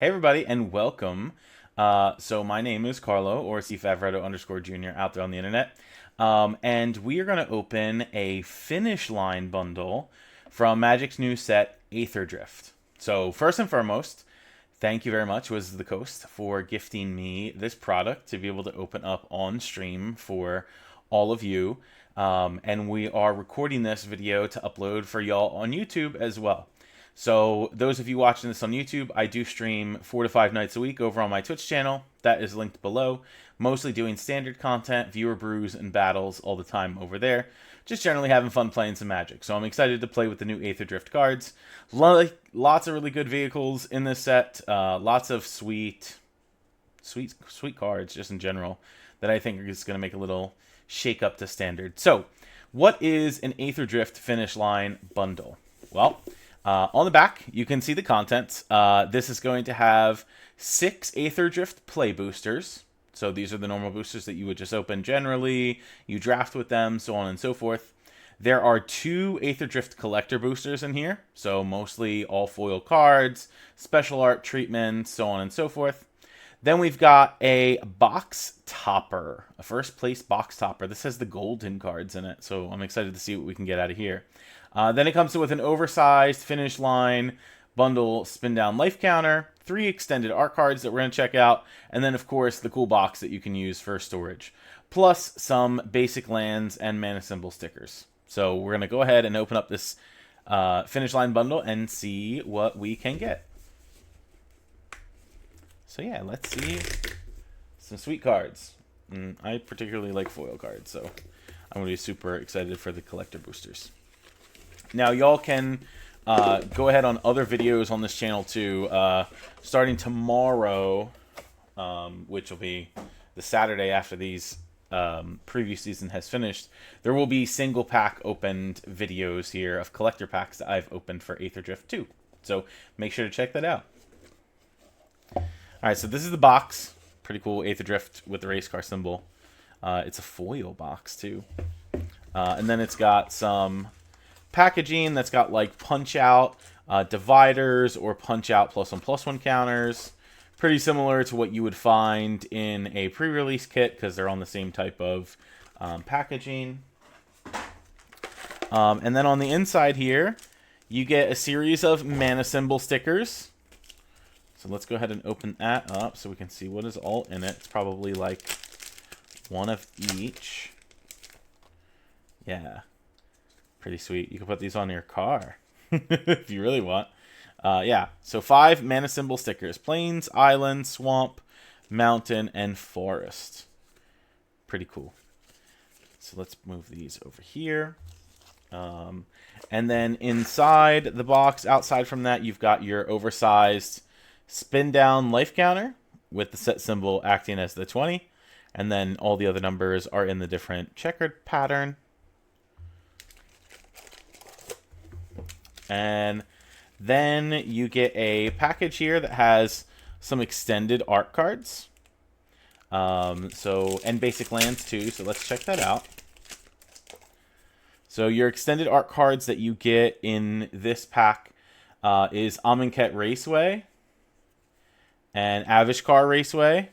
Hey everybody, and welcome. So my name is Carlo, or CFavretto underscore junior out there on the internet. And we are going to open a finish line bundle from Magic's new set, Aetherdrift. So first and foremost, thank you very much, Wizards of the Coast, for gifting me this product to be able to open up on stream for all of you. And we are recording this video to upload for y'all on YouTube as well. So those of you watching this on YouTube, I do stream 4 to 5 nights a week over on my Twitch channel. That is linked below. Mostly doing standard content, viewer brews, and battles all the time over there. Just generally having fun playing some Magic. So I'm excited to play with the new Aetherdrift cards. Lots of really good vehicles in this set. Lots of sweet cards just in general that I think is going to make a little shake up to standard. So what is an Aetherdrift finish line bundle? Well, on the back, you can see the contents. This is going to have 6 Aetherdrift play boosters. So these are the normal boosters that you would just open generally. You draft with them, so on and so forth. There are 2 Aetherdrift collector boosters in here. So mostly all foil cards, special art treatments, so on and so forth. Then we've got a box topper, a first place box topper. This has the golden cards in it, so I'm excited to see what we can get out of here. Then it comes with an oversized finish line bundle spin down life counter, 3 extended art cards that we're going to check out, and then of course the cool box that you can use for storage, plus some basic lands and mana symbol stickers. So we're going to go ahead and open up this finish line bundle and see what we can get. So yeah, let's see some sweet cards. I particularly like foil cards, so I'm going to be super excited for the collector boosters. Now, y'all can go ahead on other videos on this channel too. Starting tomorrow, which will be the Saturday after these preview season has finished, there will be single pack opened videos here of collector packs that I've opened for Aetherdrift 2. So make sure to check that out. Alright, so this is the box. Pretty cool Aetherdrift with the race car symbol. It's a foil box too. And then it's got some packaging that's got like punch out dividers or punch out +1/+1 counters. Pretty similar to what you would find in a pre-release kit because they're on the same type of packaging. And then on the inside here, you get a series of mana symbol stickers. So let's go ahead and open that up so we can see what is all in it. It's probably like one of each. Yeah. Pretty sweet. You can put these on your car if you really want. Yeah, so 5 mana symbol stickers. Plains, island, swamp, mountain, and forest. Pretty cool. So let's move these over here. And then inside the box, outside from that, you've got your oversized spin down life counter with the set symbol acting as the 20. And then all the other numbers are in the different checkered pattern. And then you get a package here that has some extended art cards. And basic lands too, so let's check that out. So your extended art cards that you get in this pack is Amonkhet Raceway and Avishkar Raceway.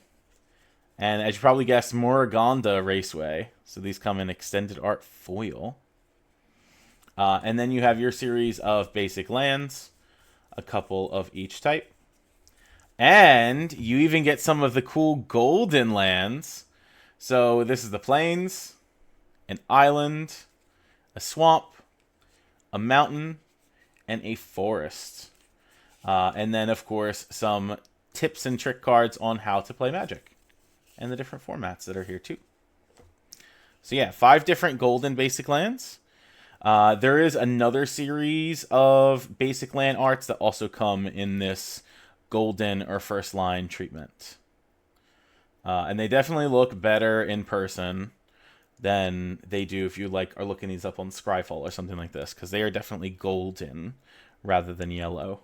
And as you probably guessed, Moraganda Raceway. So these come in extended art foil. And then you have your series of basic lands, a couple of each type. And you even get some of the cool golden lands. So this is the plains, an island, a swamp, a mountain, and a forest. And then, of course, some tips and trick cards on how to play Magic and the different formats that are here too. So yeah, 5 different golden basic lands. There is another series of basic land arts that also come in this golden or first line treatment. And they definitely look better in person than they do if you are looking these up on Scryfall or something like this, because they are definitely golden rather than yellow.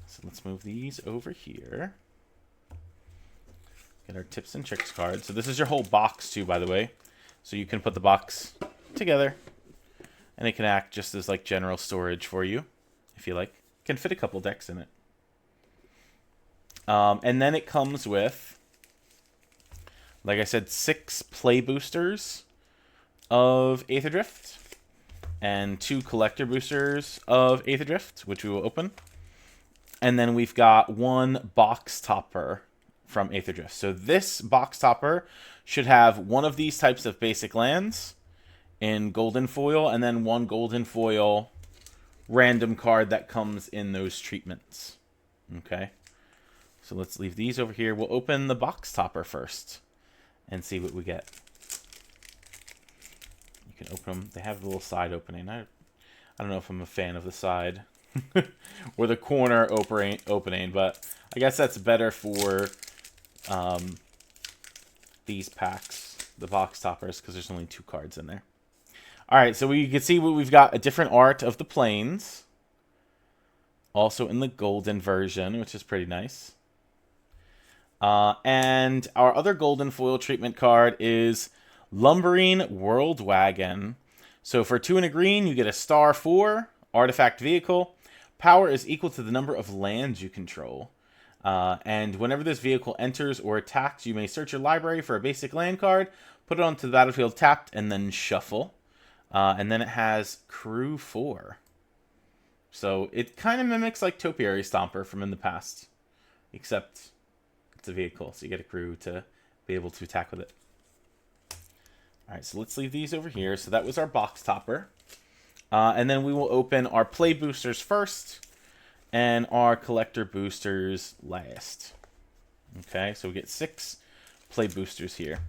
So let's move these over here. Get our tips and tricks card. So this is your whole box too, by the way. So you can put the box together, and it can act just as like general storage for you, if you like. Can fit a couple decks in it. And then it comes with, like I said, 6 play boosters of Aetherdrift and 2 collector boosters of Aetherdrift, which we will open. And then we've got 1 box topper from Aetherdrift. So this box topper should have one of these types of basic lands in golden foil, and then 1 golden foil random card that comes in those treatments. Okay. So let's leave these over here. We'll open the box topper first and see what we get. You can open them. They have a little side opening. I don't know if I'm a fan of the side or the corner opening, but I guess that's better for these packs, the box toppers, because there's only 2 cards in there. All right, so you can see we've got a different art of the planes, also in the golden version, which is pretty nice. And our other golden foil treatment card is Lumbering World Wagon. So for 2 and a green, you get a star 4 artifact vehicle. Power is equal to the number of lands you control. And whenever this vehicle enters or attacks, you may search your library for a basic land card, put it onto the battlefield tapped, and then shuffle. And then it has Crew 4. So it kind of mimics like Topiary Stomper from in the past, except it's a vehicle, so you get a crew to be able to attack with it. All right, so let's leave these over here. So that was our box topper. And then we will open our play boosters first and our collector boosters last. Okay, so we get 6 play boosters here.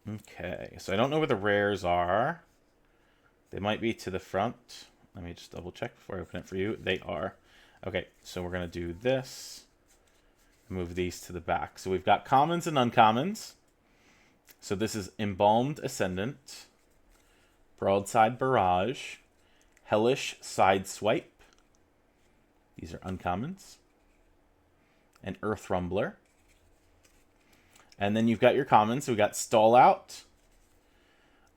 Okay, so I don't know where the rares are. They might be to the front. Let me just double check before I open it for you. They are. Okay, so we're going to do this. Move these to the back. So we've got commons and uncommons. So this is Embalmed Ascendant, Broadside Barrage, Hellish Sideswipe. These are uncommons. And Earth Rumbler. And then you've got your commons. So we've got Stall Out,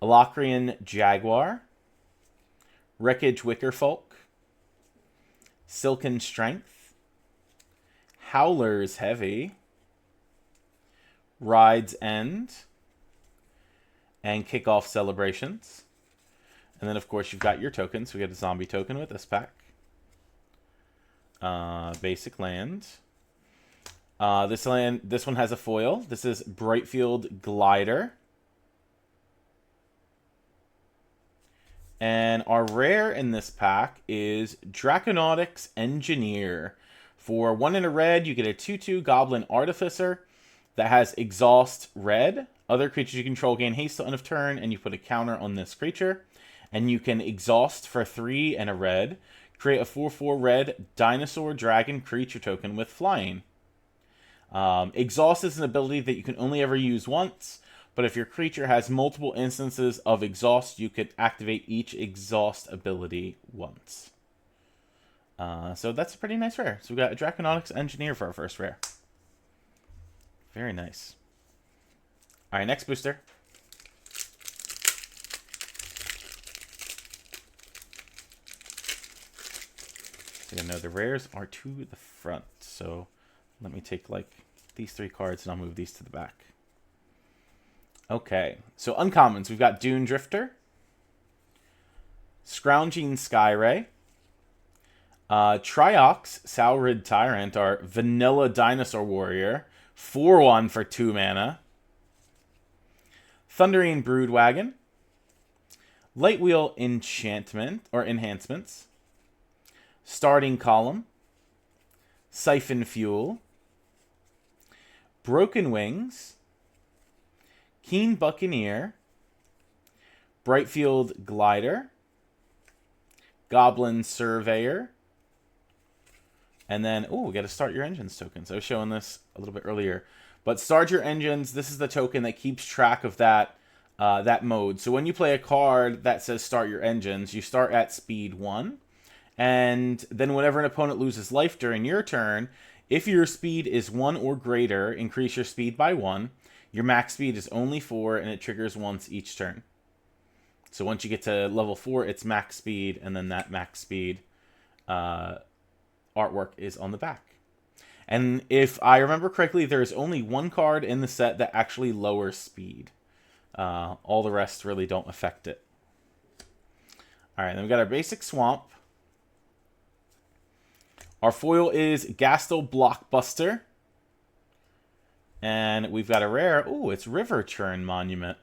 Alacrian Jaguar, Wreckage Wickerfolk, Silken Strength, Howler's Heavy, Ride's End, and Kickoff Celebrations. And then, of course, you've got your tokens. We get a zombie token with this pack. Basic land. This one has a foil. This is Brightfield Glider. And our rare in this pack is Draconautics Engineer. For 1 in a red, you get a 2/2 Goblin Artificer that has Exhaust Red. Other creatures you control gain haste till end of turn, and you put a counter on this creature. And you can exhaust for 3 and a red. Create a 4/4 red Dinosaur Dragon creature token with flying. Exhaust is an ability that you can only ever use once. But if your creature has multiple instances of exhaust, you could activate each exhaust ability once. So that's a pretty nice rare. So we got a Draconautics Engineer for our first rare. Very nice. All right, next booster. So you know the rares are to the front. So let me take like these 3 cards and I'll move these to the back. Okay, so uncommons. We've got Dune Drifter, Scrounging Skyray, Triox Saurid Tyrant, our vanilla dinosaur warrior, 4/1 for 2 mana, Thundering Broodwagon, Lightwheel Enchantment or Enhancements, Starting Column, Siphon Fuel, Broken Wings, Keen Buccaneer, Brightfield Glider, Goblin Surveyor, and then, oh, we got to Start Your Engines tokens. I was showing this a little bit earlier. But Start Your Engines, this is the token that keeps track of that mode. So when you play a card that says Start Your Engines, you start at speed 1. And then whenever an opponent loses life during your turn, if your speed is 1 or greater, increase your speed by 1. Your max speed is only 4, and it triggers once each turn. So once you get to level 4, it's max speed, and then that max speed artwork is on the back. And if I remember correctly, there's only one card in the set that actually lowers speed. All the rest really don't affect it. All right, then we got our basic Swamp. Our foil is Gastel Blockbuster. And we've got a rare. Ooh, it's River Churn Monument.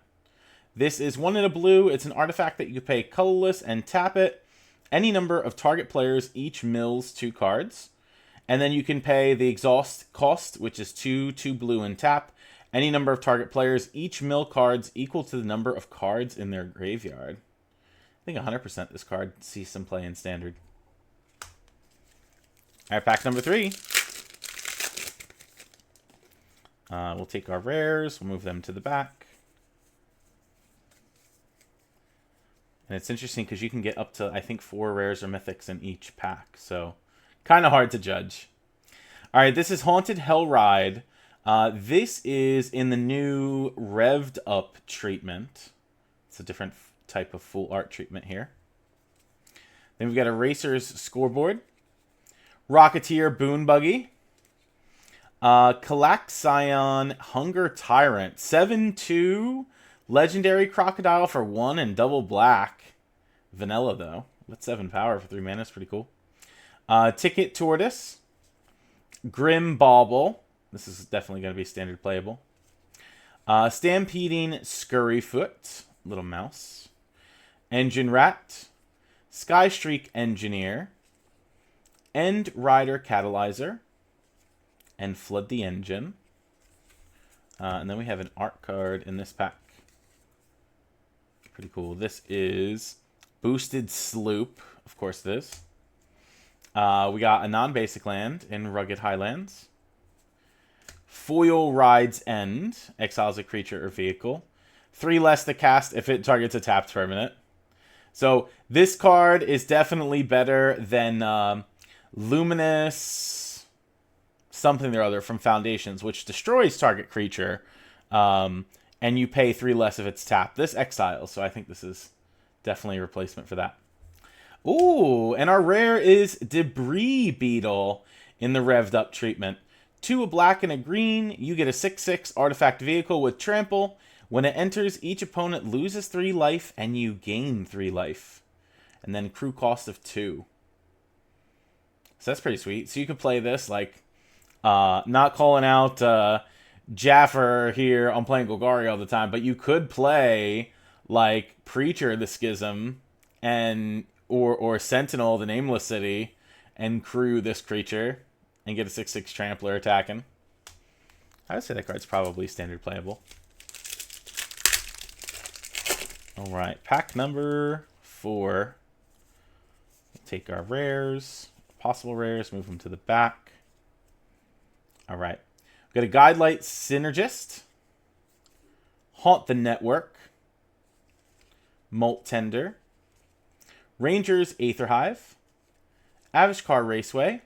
This is 1 in a blue. It's an artifact that you can pay colorless and tap it. Any number of target players each mills 2 cards. And then you can pay the exhaust cost, which is 2 blue and tap. Any number of target players each mill cards equal to the number of cards in their graveyard. I think 100% this card sees some play in Standard. All right, pack number 3. We'll take our rares. We'll move them to the back. And it's interesting because you can get up to, I think, 4 rares or mythics in each pack. So, kind of hard to judge. All right, this is Haunted Hell Ride. This is in the new Revved Up treatment. It's a different type of full art treatment here. Then we've got a Racer's Scoreboard. Rocketeer Boon Buggy. Calaxion Hunger Tyrant. 7/2. Legendary Crocodile for 1 and double black. Vanilla, though. With 7 power for 3 mana. It's pretty cool. Ticket Tortoise. Grim Bauble. This is definitely going to be standard playable. Stampeding Scurryfoot. Little mouse. Engine Rat. Skystreak Engineer. End Rider Catalyzer. And Flood the Engine. And then we have an art card in this pack. Pretty cool. This is Boosted Sloop. Of course it is. We got a non-basic land in Rugged Highlands. Foil Ride's End. Exiles a creature or vehicle. 3 less to cast if it targets a tapped permanent. So this card is definitely better than Luminous something or other from Foundations, which destroys target creature, and you pay 3 less if it's tapped. This exiles, so I think this is definitely a replacement for that. Ooh, and our rare is Debris Beetle in the Revved Up treatment. 2 a black and a green. You get a 6/6 artifact vehicle with trample. When it enters, each opponent loses 3 life and you gain 3 life. And then crew cost of 2. So that's pretty sweet. So you could play this like, not calling out Jaffer here on playing Golgari all the time, but you could play like Preacher the Schism and or Sentinel the Nameless City and crew this creature and get a 6/6 trampler attacking. I would say that card's probably standard playable. All right, pack number 4. We'll take our rares, possible rares, move them to the back. All right, we've got a Guidelight Synergist, Haunt the Network, Molt Tender, Rangers Aetherhive, Avishkar Raceway,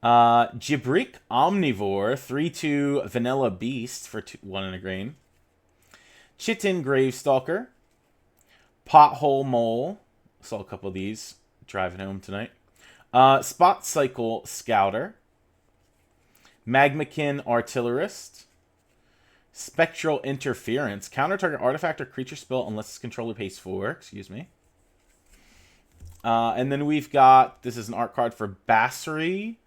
Gibrik Omnivore, 3/2 Vanilla Beast for 1 and a green, Chitin Gravestalker, Pothole Mole, saw a couple of these driving home tonight, Spot Cycle Scouter, Magmakin Artillerist, Spectral Interference, counter target artifact or creature spell unless its controller pays 4, excuse me. And then we've got, this is an art card for Basri,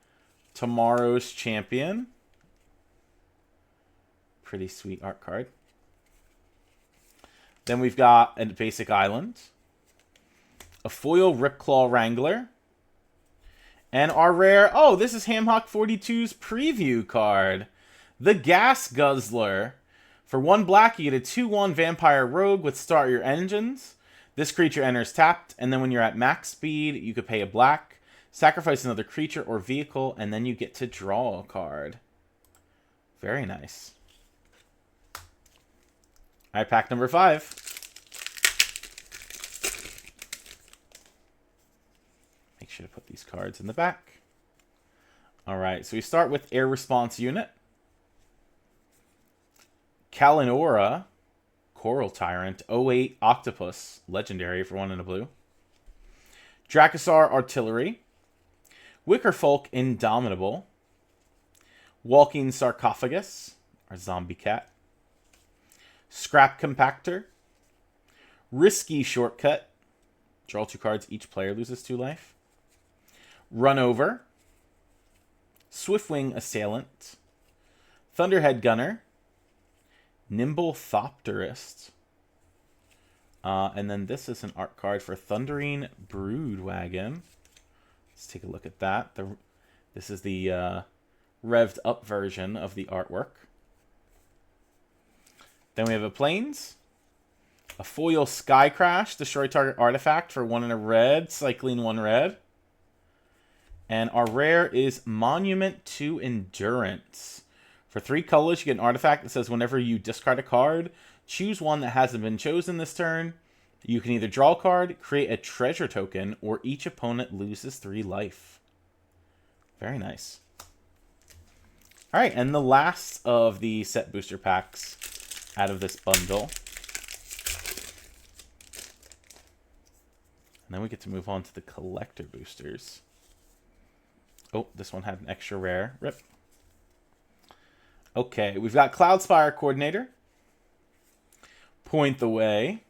Tomorrow's Champion. Pretty sweet art card. Then we've got a basic island, a foil Ripclaw Wrangler, and our rare, oh, this is Hamhawk 42's preview card, the Gas Guzzler. For 1 black, you get a 2/1 Vampire Rogue with Start Your Engines. This creature enters tapped, and then when you're at max speed, you could pay a black, sacrifice another creature or vehicle, and then you get to draw a card. Very nice. All right, pack number 5. Make sure to put these cards in the back. All right, so we start with Air Response Unit. Kalinora, Coral Tyrant, 08 Octopus, legendary for 1 and a blue. Dracosaur Artillery, Wickerfolk Indomitable, Walking Sarcophagus, our zombie cat, Scrap Compactor, Risky Shortcut, draw 2 cards, each player loses 2 life, Run Over, Swiftwing Assailant, Thunderhead Gunner, Nimble Thopterist, and then this is an art card for Thundering Broodwagon. Let's take a look at that. This is the revved up version of the artwork. Then we have a Plains, a foil Sky Crash, destroy target artifact for 1 and a red, cycling 1 red. And our rare is Monument to Endurance. For 3 colors, you get an artifact that says whenever you discard a card, choose one that hasn't been chosen this turn. You can either draw a card, create a treasure token, or each opponent loses 3 life. Very nice. All right, and the last of the set booster packs out of this bundle. And then we get to move on to the collector boosters. Oh, this one had an extra rare. Rip. Okay, we've got Cloudspire Coordinator, Point the Way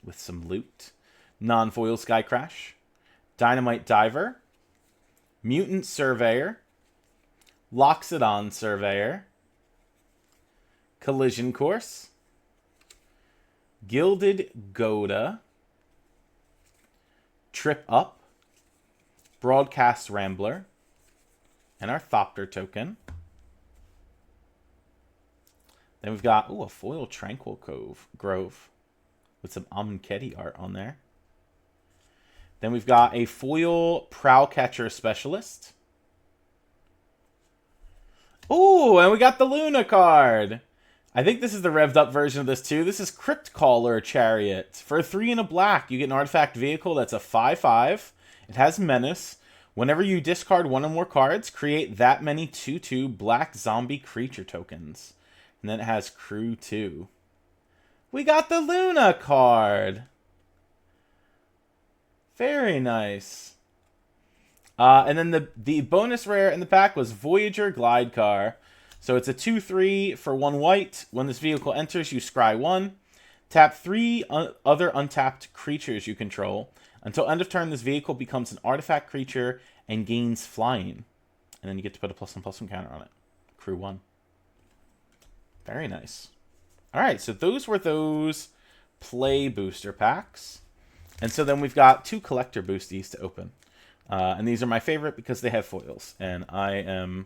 with some loot, Non-Foil Sky Crash, Dynamite Diver, Mutant Surveyor, Loxodon Surveyor, Collision Course, Gilded Goda, Trip Up, Broadcast Rambler, and our Thopter token. Then we've got, a foil Tranquil Grove with some Amonkhet art on there. Then we've got a foil Prowlcatcher Specialist. Oh, and we got the Luna card. I think this is the revved up version of this too. This is Crypt Caller Chariot. For 3 and a black, you get an artifact vehicle that's a 5/5. It has Menace. Whenever you discard 1 or more cards, create that many 2/2 black zombie creature tokens. And then it has Crew 2. We got the Luna card. Very nice. And then the bonus rare in the pack was Voyager Glidecar. So it's a 2/3 for 1 white. When this vehicle enters, you scry 1. Tap 3 other untapped creatures you control. Until end of turn, this vehicle becomes an artifact creature and gains flying. And then you get to put a +1/+1 counter on it. Crew 1. Very nice. All right, so those were those play booster packs. And so then we've got 2 collector boosties to open. And these are my favorite because they have foils. And I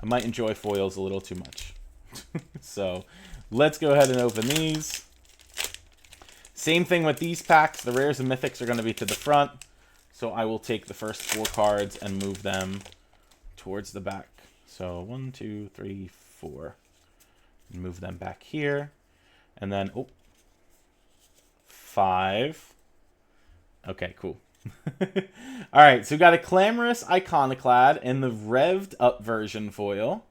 might enjoy foils a little too much. So let's go ahead and open these. Same thing with these packs. The rares and mythics are going to be to the front. So I will take the first 4 cards and move them towards the back. So 1, 2, 3, 4. Move them back here. And then, 5. Okay, cool. All right, so we got a Clamorous Iconoclad in the revved up version foil.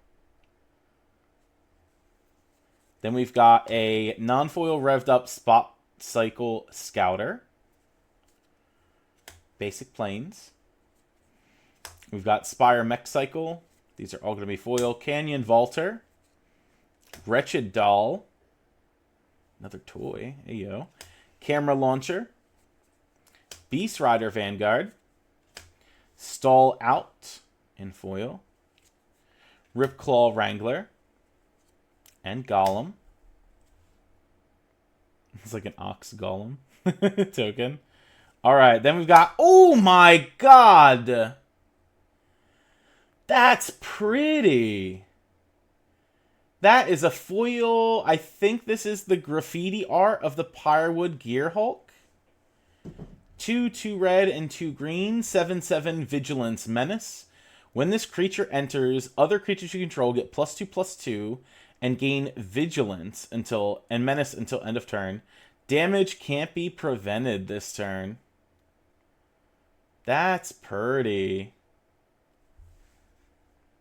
Then we've got a non-foil revved up Spot Cycle Scouter. Basic Plains. We've got Spire Mech Cycle. These are all going to be foil. Canyon Vaulter. Wretched Doll. Another toy. Hey, yo. Camera Launcher. Beast Rider Vanguard. Stall Out in foil. Ripclaw Wrangler. And Golem. It's like an Ox Golem token. All right, then we've got... Oh my god! That's pretty. That is a foil. I think this is the graffiti art of the Pyrewood Gear Hulk. 2 red and 2 green. 7/7 Vigilance Menace. When this creature enters, other creatures you control get +2/+2 and gain Vigilance and Menace until end of turn. Damage can't be prevented this turn. That's pretty.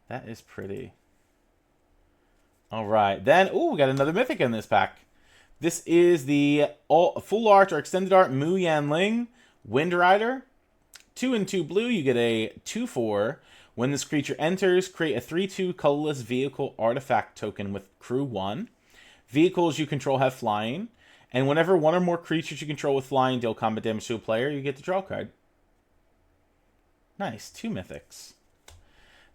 That is pretty. All right, then, we got another mythic in this pack. This is the full art or extended art Mu Yanling Wind Rider. 2 and 2 blue, you get a 2/4. When this creature enters, create a 3/2 colorless vehicle artifact token with crew 1. Vehicles you control have flying. And whenever one or more creatures you control with flying deal combat damage to a player, you get to draw a card. Nice, 2 mythics.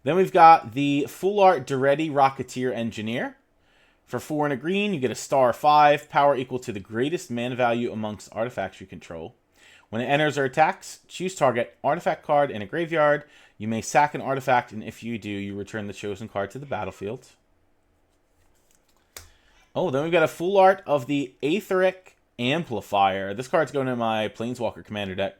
Then we've got the Full Art Duretti Rocketeer Engineer. For 4 and a green, you get a star 5, power equal to the greatest mana value amongst artifacts you control. When it enters or attacks, choose target artifact card in a graveyard. You may sack an artifact, and if you do, you return the chosen card to the battlefield. Oh, then we've got a full art of the Aetheric Amplifier. This card's going in my Planeswalker Commander deck.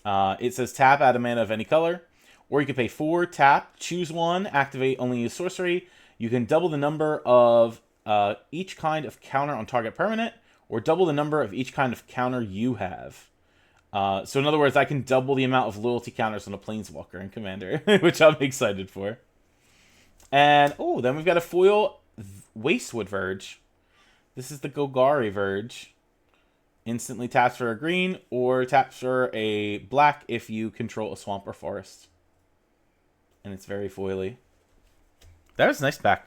It says tap, add a mana of any color. Or you can pay 4, tap, choose one, activate only use sorcery. You can double the number of each kind of counter on target permanent, or double the number of each kind of counter you have. So in other words, I can double the amount of loyalty counters on a Planeswalker in Commander, which I'm excited for. And, oh, then we've got a foil Wastewood Verge. This is the Golgari Verge. Instantly taps for a green, or taps for a black if you control a swamp or forest. And it's very foily. That was a nice pack.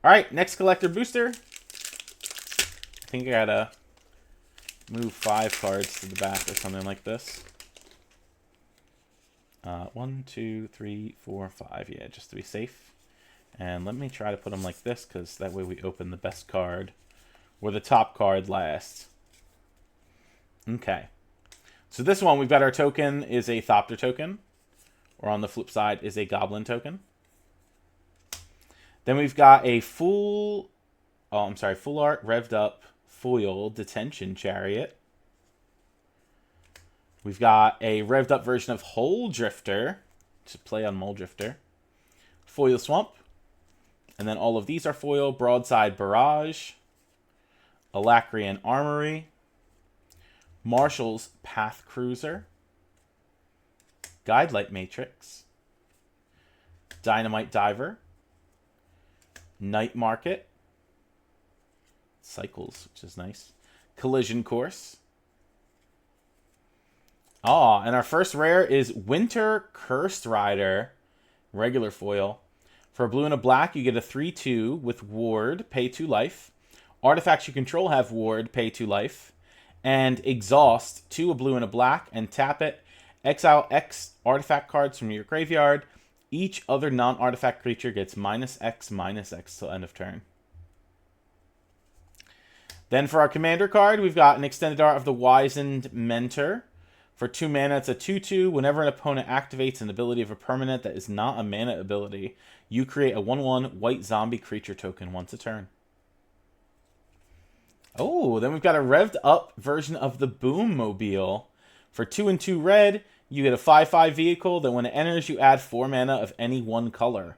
Alright, next collector booster. I think I gotta move 5 cards to the back or something like this. 1, 2, 3, 4, 5. Yeah, just to be safe. And let me try to put them like this, because that way we open the best card, or the top card last. Okay. So this one, we've got our token is a Thopter token, or on the flip side is a Goblin token. Then we've got a full art revved up foil Detention Chariot. We've got a revved up version of Hole Drifter, to play on Mole Drifter. Foil Swamp. And then all of these are foil. Broadside Barrage. Alacrian Armory. Marshall's Path Cruiser. Guidelight Matrix. Dynamite Diver. Night Market. Cycles, which is nice. Collision Course. And our first rare is Winter Cursed Rider. Regular foil. For a blue and a black, you get a 3/2 with Ward, pay 2 life. Artifacts you control have Ward, pay 2 life. And Exhaust, 2 a blue and a black, and tap it. Exile X artifact cards from your graveyard. Each other non-artifact creature gets -X/-X till end of turn. Then for our commander card, we've got an extended art of the Wizened Mentor. For 2 mana, it's a 2/2. Whenever an opponent activates an ability of a permanent that is not a mana ability, you create a 1/1 white zombie creature token once a turn. Oh, then we've got a revved up version of the Boom Mobile. For 2 and 2 red, you get a 5/5 vehicle that when it enters, you add 4 mana of any one color.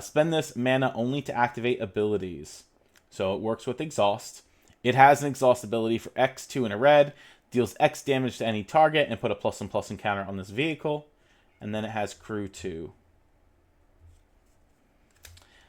Spend this mana only to activate abilities. So it works with Exhaust. It has an Exhaust ability for X, 2 and a red. Deals X damage to any target and put a +1/+ encounter on this vehicle. And then it has Crew 2.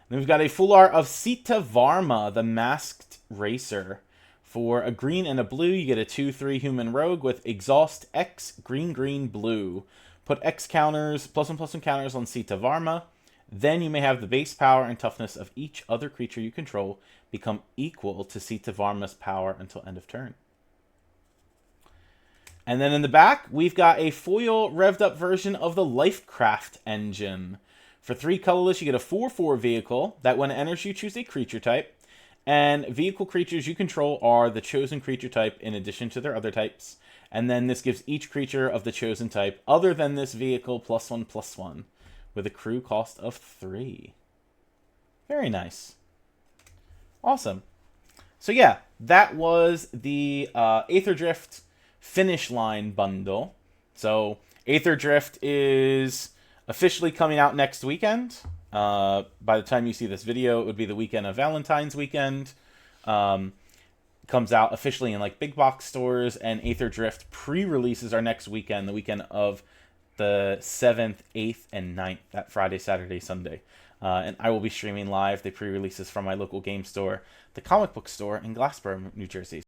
Then we've got a full art of Sita Varma, the Masked Racer. For a green and a blue, you get a 2/3 human rogue with Exhaust X, green, green, blue. Put X counters, +1/+ encounters on Sita Varma. Then you may have the base power and toughness of each other creature you control become equal to Sita Varma's power until end of turn. And then in the back, we've got a foil revved up version of the Lifecraft engine. For 3 colorless, you get a 4/4 vehicle that when it enters, you choose a creature type. And vehicle creatures you control are the chosen creature type in addition to their other types. And then this gives each creature of the chosen type other than this vehicle +1/+1 with a crew cost of 3. Very nice. Awesome. So yeah, that was the Aetherdrift Finish Line bundle. So Aetherdrift is officially coming out next weekend. By the time you see this video, it would be the weekend of Valentine's weekend. Comes out officially in like big box stores, and Aetherdrift pre-releases our next weekend, the weekend of the 7th, 8th, and 9th, that Friday, Saturday, Sunday. And I will be streaming live the pre-releases from my local game store, the comic book store in Glassboro, New Jersey.